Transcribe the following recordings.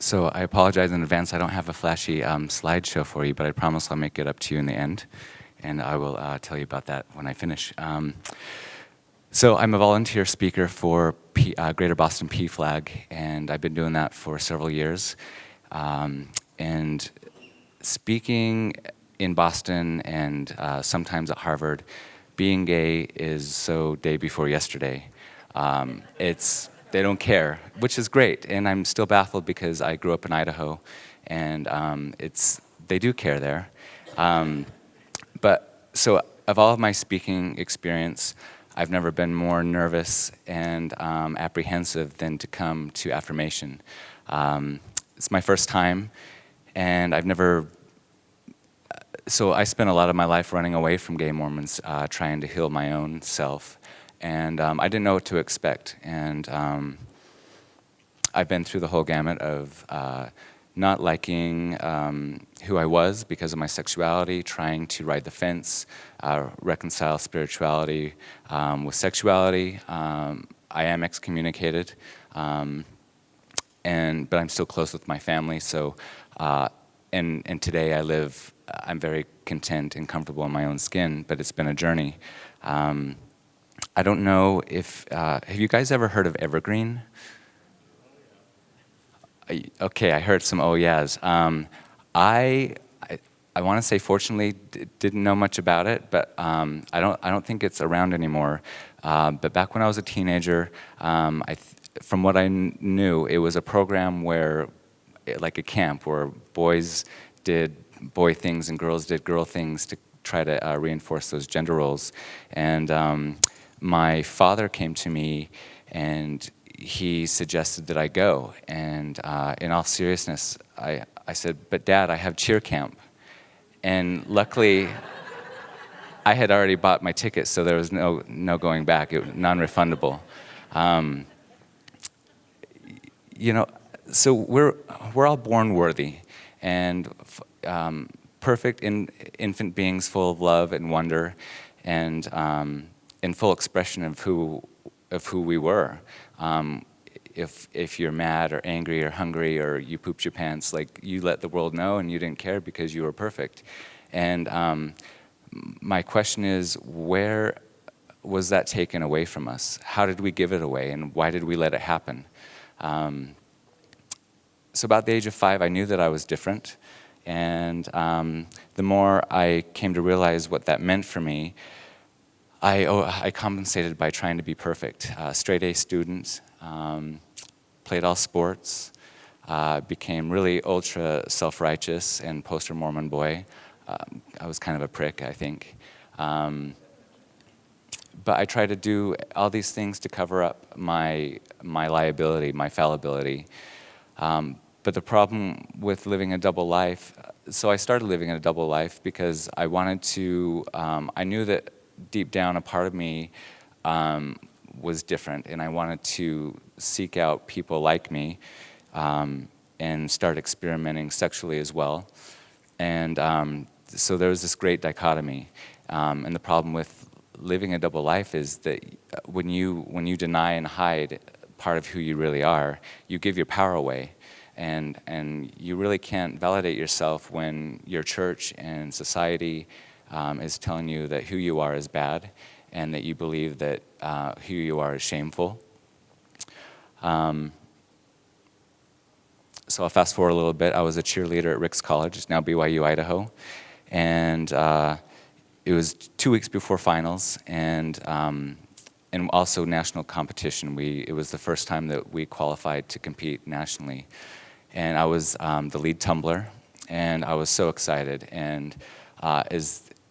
So I apologize in advance. I don't have a flashy slideshow for you, but I promise I'll make it up to you in the end, and I will tell you about that when I finish. So I'm a volunteer speaker for Greater Boston PFLAG, and I've been doing that for several years. And speaking in Boston and sometimes at Harvard, being gay is so day before yesterday. They don't care, which is great, and I'm still baffled because I grew up in Idaho, and they do care there. But so of all of my speaking experience, I've never been more nervous and apprehensive than to come to Affirmation. It's my first time, and so I spent a lot of my life running away from gay Mormons, trying to heal my own self. And I didn't know what to expect. And I've been through the whole gamut of not liking who I was because of my sexuality, trying to ride the fence, reconcile spirituality with sexuality. I am excommunicated, but I'm still close with my family. So, and today I'm very content and comfortable in my own skin, but it's been a journey. I don't know if, have you guys ever heard of Evergreen? Okay, I heard some oh yeahs. I want to say fortunately didn't know much about it, but I don't think it's around anymore. But back when I was a teenager, from what I knew, it was a program where, like a camp, where boys did boy things and girls did girl things to try to reinforce those gender roles. And my father came to me and he suggested that I go. And in all seriousness, I said, "But Dad, I have cheer camp." And luckily, I had already bought my ticket, so there was no going back. It was non-refundable. So we're all born worthy and perfect infant beings full of love and wonder, and in full expression of who we were. If you're mad or angry or hungry or you pooped your pants, like, you let the world know and you didn't care because you were perfect. And my question is, where was that taken away from us? How did we give it away, and why did we let it happen? So about the age of 5, I knew that I was different. And the more I came to realize what that meant for me, I compensated by trying to be perfect. Straight A student, played all sports, became really ultra self-righteous and poster Mormon boy. I was kind of a prick, I think. But I tried to do all these things to cover up my liability, my fallibility. But the problem with living a double life, so I started living a double life because I wanted to, I knew that deep down a part of me was different, and I wanted to seek out people like me and start experimenting sexually as well. And so there was this great dichotomy. And the problem with living a double life is that when you deny and hide part of who you really are, you give your power away. And you really can't validate yourself when your church and society is telling you that who you are is bad, and that you believe that who you are is shameful. So I'll fast forward a little bit. I was a cheerleader at Ricks College, it's now BYU, Idaho. And it was 2 weeks before finals, and also national competition. It was the first time that we qualified to compete nationally. And I was the lead tumbler, and I was so excited. And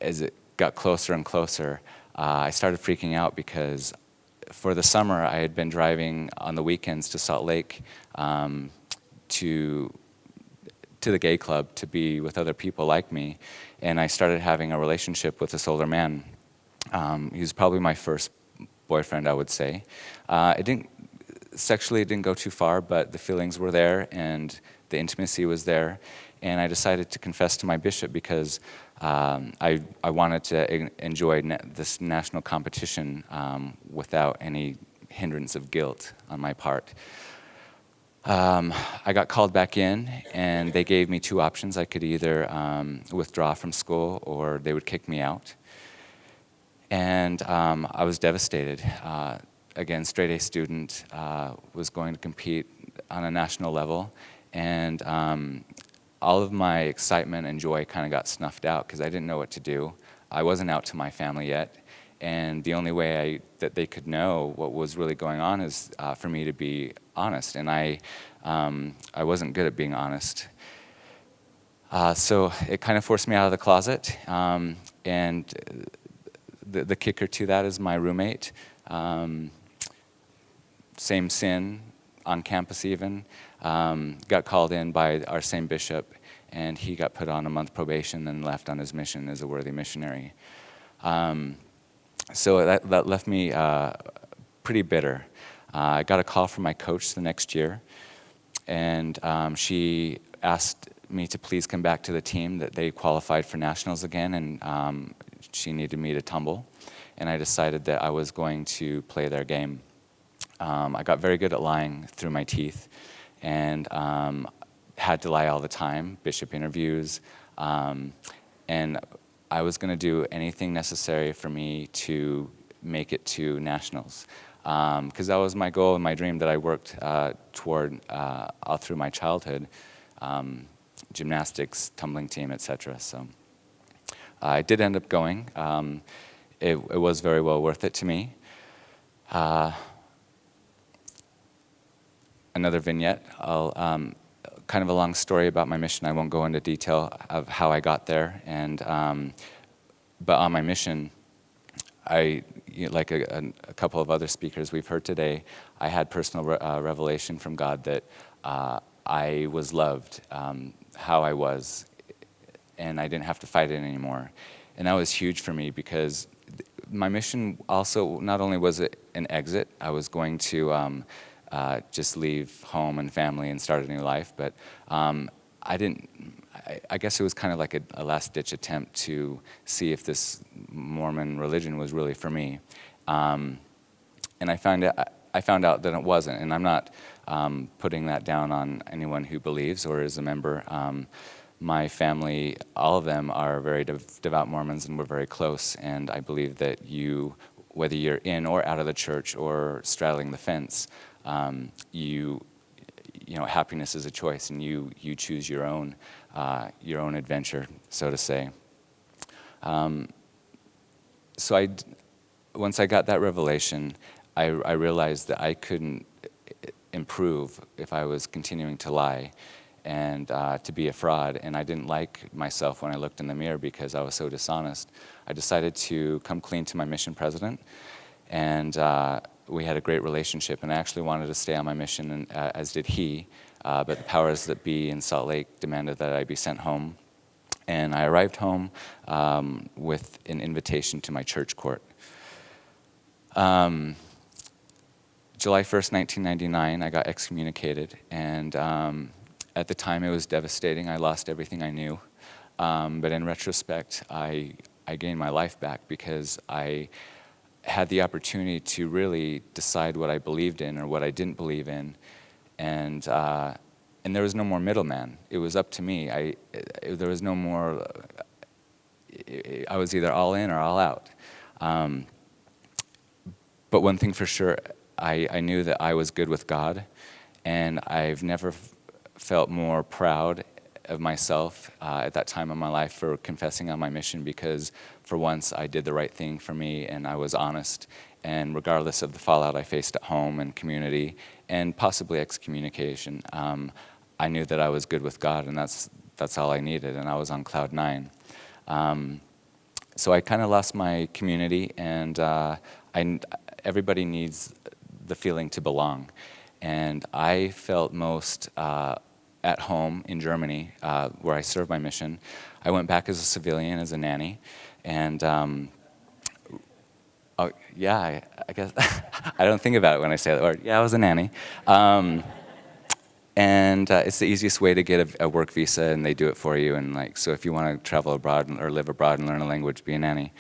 as it got closer and closer, I started freaking out because for the summer I had been driving on the weekends to Salt Lake to the gay club to be with other people like me, and I started having a relationship with this older man. He was probably my first boyfriend, I would say. Sexually, it didn't go too far, but the feelings were there and the intimacy was there. And I decided to confess to my bishop because I wanted to enjoy this national competition without any hindrance of guilt on my part. I got called back in, and they gave me two options. I could either withdraw from school, or they would kick me out. And I was devastated. Again, straight A student, was going to compete on a national level, and all of my excitement and joy kind of got snuffed out because I didn't know what to do. I wasn't out to my family yet, and the only way that they could know what was really going on is for me to be honest, and I wasn't good at being honest. So it kind of forced me out of the closet, and the kicker to that is my roommate. Same sin, on campus even, got called in by our same bishop, and he got put on a month probation and left on his mission as a worthy missionary. So that left me pretty bitter. I got a call from my coach the next year, and she asked me to please come back to the team, that they qualified for nationals again, and she needed me to tumble. And I decided that I was going to play their game. I got very good at lying through my teeth, and had to lie all the time, bishop interviews, and I was going to do anything necessary for me to make it to nationals, because that was my goal and my dream that I worked toward all through my childhood, gymnastics, tumbling team, etc. So I did end up going. It was very well worth it to me. Another vignette, kind of a long story about my mission. I won't go into detail of how I got there, and but on my mission, like a couple of other speakers we've heard today, I had personal revelation from God that I was loved, how I was, and I didn't have to fight it anymore. And that was huge for me, because my mission also, not only was it an exit, I was going to just leave home and family and start a new life, but I guess it was kind of like a last-ditch attempt to see if this Mormon religion was really for me. And I found out that it wasn't, and I'm not putting that down on anyone who believes or is a member. My family, all of them are very devout Mormons, and we're very close, and I believe that whether you're in or out of the church or straddling the fence, happiness is a choice, and you choose your own adventure, so to say. So once I got that revelation, I realized that I couldn't improve if I was continuing to lie and to be a fraud, and I didn't like myself when I looked in the mirror because I was so dishonest. I decided to come clean to my mission president, and we had a great relationship, and I actually wanted to stay on my mission, and, as did he, but the powers that be in Salt Lake demanded that I be sent home. And I arrived home with an invitation to my church court. July 1st, 1999, I got excommunicated, and at the time it was devastating. I lost everything I knew, but in retrospect, I gained my life back, because I had the opportunity to really decide what I believed in or what I didn't believe in, and there was no more middleman. It was up to me. There was no more. I was either all in or all out. But one thing for sure, I knew that I was good with God, and I've never felt more proud of myself at that time of my life for confessing on my mission, because for once I did the right thing for me, and I was honest, and regardless of the fallout I faced at home and community and possibly excommunication, I knew that I was good with God, and that's all I needed, and I was on cloud 9. So I kind of lost my community, and everybody needs the feeling to belong, and I felt most at home in Germany, where I served my mission. I went back as a civilian, as a nanny, and I guess I don't think about it when I say that word. Yeah, I was a nanny. And it's the easiest way to get a work visa, and they do it for you. And so if you want to travel abroad or live abroad and learn a language, be a nanny.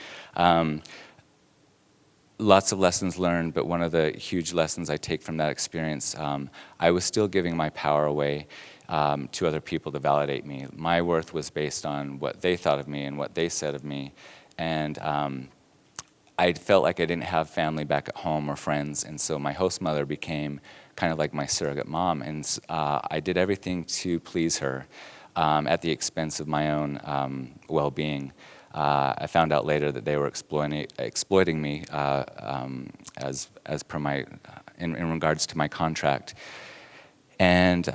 lots of lessons learned, but one of the huge lessons I take from that experience, I was still giving my power away to other people to validate me. My worth was based on what they thought of me and what they said of me. And I felt like I didn't have family back at home or friends, and so my host mother became kind of like my surrogate mom, and I did everything to please her at the expense of my own well-being. I found out later that they were exploiting me as per my in regards to my contract, and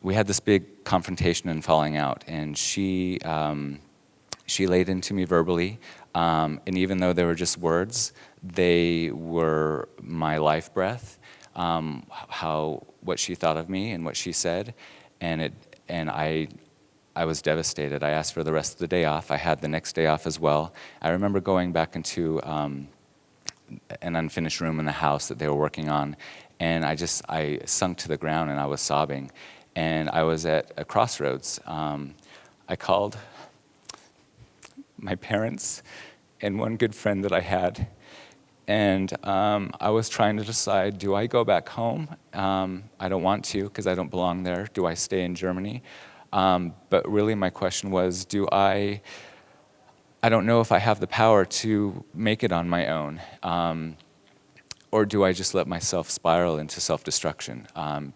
we had this big confrontation and falling out, and she laid into me verbally, and even though they were just words, they were my life breath. What she thought of me and what she said, and I was devastated. I asked for the rest of the day off. I had the next day off as well. I remember going back into an unfinished room in the house that they were working on, and I sunk to the ground and I was sobbing. And I was at a crossroads. I called my parents and one good friend that I had, and I was trying to decide, do I go back home? I don't want to because I don't belong there. Do I stay in Germany? But really my question was, I don't know if I have the power to make it on my own. Or do I just let myself spiral into self-destruction?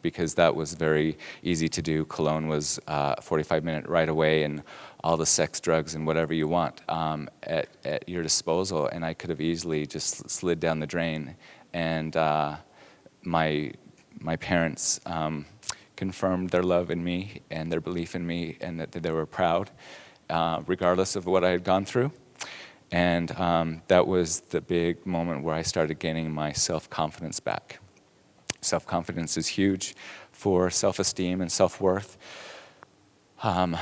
Because that was very easy to do. Cologne was a 45-minute ride away, and all the sex, drugs, and whatever you want at your disposal. And I could have easily just slid down the drain. And my parents confirmed their love in me and their belief in me, and that they were proud, regardless of what I had gone through. And that was the big moment where I started gaining my self-confidence back. Self-confidence is huge for self-esteem and self-worth. I'm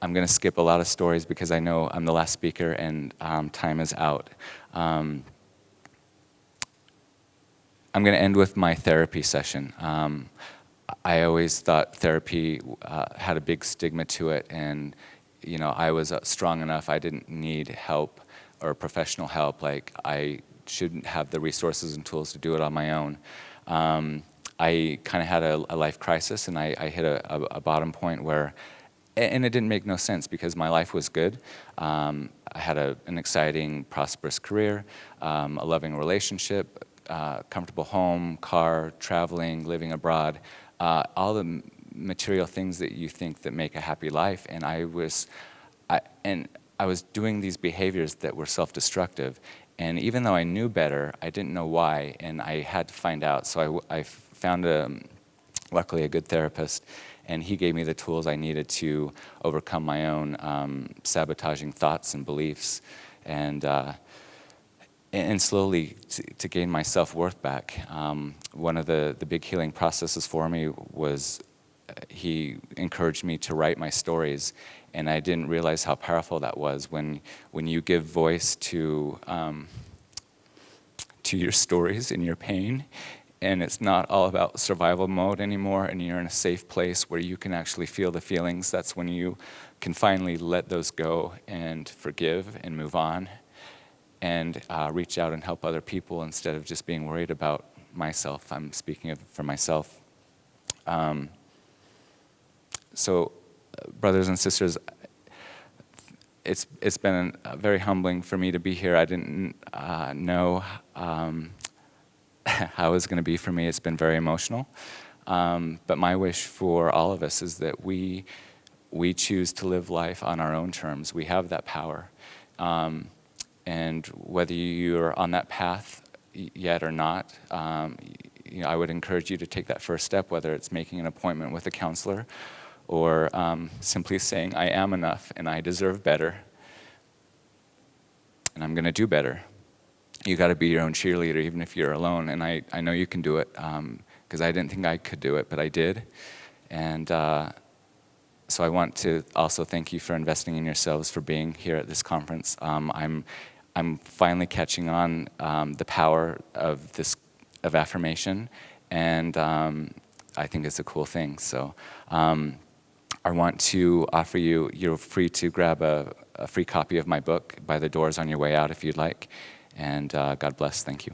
going to skip a lot of stories because I know I'm the last speaker and time is out. I'm going to end with my therapy session. I always thought therapy had a big stigma to it, and I was strong enough. I didn't need help or professional help. Like, I shouldn't have the resources and tools to do it on my own. I kind of had a life crisis, and I hit a bottom point where, and it didn't make no sense because my life was good. I had an exciting, prosperous career, a loving relationship, comfortable home, car, traveling, living abroad, all the material things that you think that make a happy life, and I was doing these behaviors that were self-destructive, and even though I knew better, I didn't know why, and I had to find out. So I found luckily a good therapist, and he gave me the tools I needed to overcome my own sabotaging thoughts and beliefs, and slowly to gain my self-worth back. One of the big healing processes for me was he encouraged me to write my stories, and I didn't realize how powerful that was when you give voice to your stories and your pain, and it's not all about survival mode anymore, and you're in a safe place where you can actually feel the feelings. That's when you can finally let those go and forgive and move on, and reach out and help other people instead of just being worried about myself. I'm speaking for myself. So, brothers and sisters, it's been very humbling for me to be here. I didn't know how it was going to be for me. It's been very emotional. But my wish for all of us is that we choose to live life on our own terms. We have that power. And whether you're on that path yet or not, I would encourage you to take that first step, whether it's making an appointment with a counselor or simply saying, I am enough and I deserve better and I'm going to do better. You got to be your own cheerleader even if you're alone, and I know you can do it because I didn't think I could do it, but I did. And so I want to also thank you for investing in yourselves, for being here at this conference. I'm finally catching on the power of affirmation, and I think it's a cool thing. So I want to offer you, you're free to grab a free copy of my book by the doors on your way out if you'd like. And God bless. Thank you.